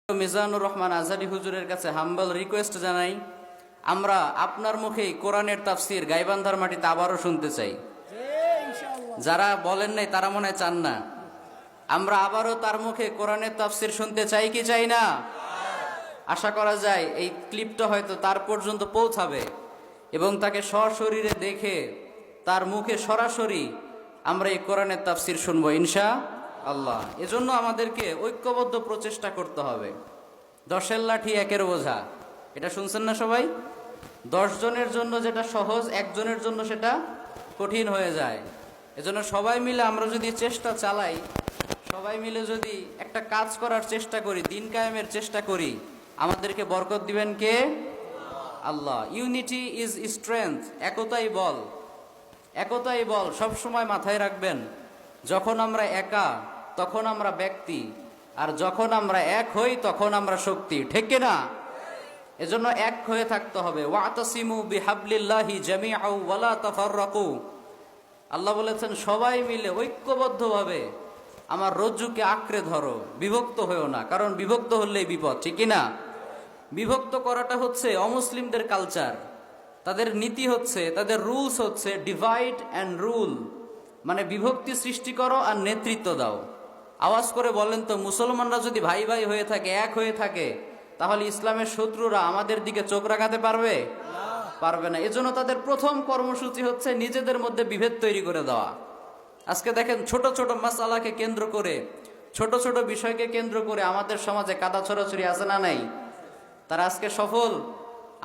মিজানুর রহমান আজহারি হুজুরের কাছে humble request জানাই, আমরা আপনার মুখেই কোরআনের তাফসির গাইবান্ধার মাটিতে আবারও শুনতে চাই। যারা বলেন নাই তারা মনে হয় চান না। আমরা আবারও তার মুখে কোরআনের তাফসির শুনতে চাই কি চাই না? আশা করা যায় এই ক্লিপটা হয়তো তার পর্যন্ত পৌঁছাবে এবং তাকে সশরীরে দেখে তার মুখে সরাসরি আমরা এই কোরআনের তাফসির শুনবো ইনশাআল্লাহ। এজন্য আমাদেরকে ঐক্যবদ্ধ প্রচেষ্টা করতে হবে। 10-এর লাঠি 1-এর বোঝা, এটা শুনছেন না সবাই? 10 জনের জন্য যেটা সহজ, একজনের জন্য সেটা কঠিন হয়ে যায়। এজন্য সবাই মিলে আমরা যদি চেষ্টা চালাই, সবাই মিলে যদি একটা কাজ করার চেষ্টা করি, দিন কায়েমের চেষ্টা করি, আমাদেরকে বরকত দিবেন কে? আল্লাহ। ইউনিটি ইজ স্ট্রেংথ, একতাই বল। একতাই বল সবসময় মাথায় রাখবেন। যখন আমরা একা তখন আমরা ব্যক্তি, আর যখন আমরা এক হই তখন আমরা শক্তি, ঠিক কিনা? এজন্য এক হয়ে থাকতে হবে। ওয়াতাসিমু বিহাবলিল্লাহি জামিআও ওয়ালা তাফাররাকু। আল্লাহ বলেছেন সবাই মিলে ঐক্যবদ্ধভাবে আমার রজ্জুকে আঁকড়ে ধরো, বিভক্ত হয়েও না, কারণ বিভক্ত হলেই বিপদ, ঠিক কিনা? বিভক্ত করাটা হচ্ছে অমুসলিমদের কালচার। তাদের নীতি হচ্ছে, তাদের রুলস হচ্ছে ডিভাইড অ্যান্ড রুল, মানে বিভক্তি সৃষ্টি করো আর নেতৃত্ব দাও। আওয়াজ করে বলেন তো, মুসলমানরা যদি ভাই ভাই হয়ে থাকে, এক হয়ে থাকে, তাহলে ইসলামের শত্রুরা আমাদের দিকে চোখ রাখাতে পারবে? পারবে না। এজন্য তাদের প্রথম কর্মসূচি হচ্ছে নিজেদের মধ্যে বিভেদ তৈরি করে দেওয়া। আজকে দেখেন ছোট ছোট মাসালাকে কেন্দ্র করে, ছোট ছোট বিষয়কে কেন্দ্র করে আমাদের সমাজে কাদা ছড়াছড়ি আছে না নাই? তারা আজকে সফল।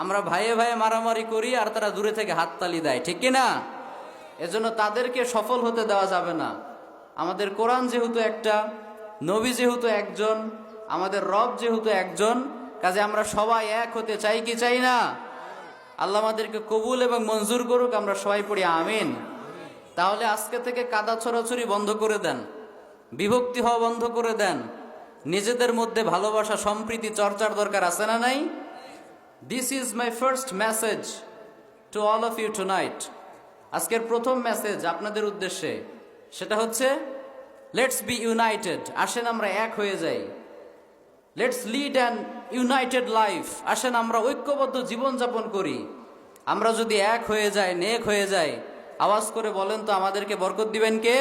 আমরা ভাইয়ে ভাইয়ে মারামারি করি আর তারা দূরে থেকে হাততালি দেয়, ঠিক কিনা? এজন্য তাদেরকে সফল হতে দেওয়া যাবে না। আমাদের কোরআন যেহেতু একটা, নবী যেহেতু একজন, আমাদের রব যেহেতু একজন, কাজে আমরা সবাই এক হতে চাই কি চাই না? আল্লাহ আমাদেরকে কবুল এবং মঞ্জুর করুক, আমরা সবাই পড়ি আমিন। তাহলে আজকে থেকে কাদা ছড়াছড়ি বন্ধ করে দেন, বিভক্তি হওয়া বন্ধ করে দেন। নিজেদের মধ্যে ভালোবাসা সম্প্রীতি চর্চার দরকার আছে না নাই? This is my first message to all of you tonight. আজকের প্রথম মেসেজ আপনাদের উদ্দেশ্যে, সেটা হচ্ছে লেটস বি ইউনাইটেড। আসেন আমরা এক হয়ে যাই। Let's lead an United life. আসেন আমরা ঐক্যবদ্ধ জীবনযাপন করি। আমরা যদি এক হয়ে যাই, নেক হয়ে যাই, আওয়াজ করে বলেন তো আমাদেরকে বরকত দিবেন কে?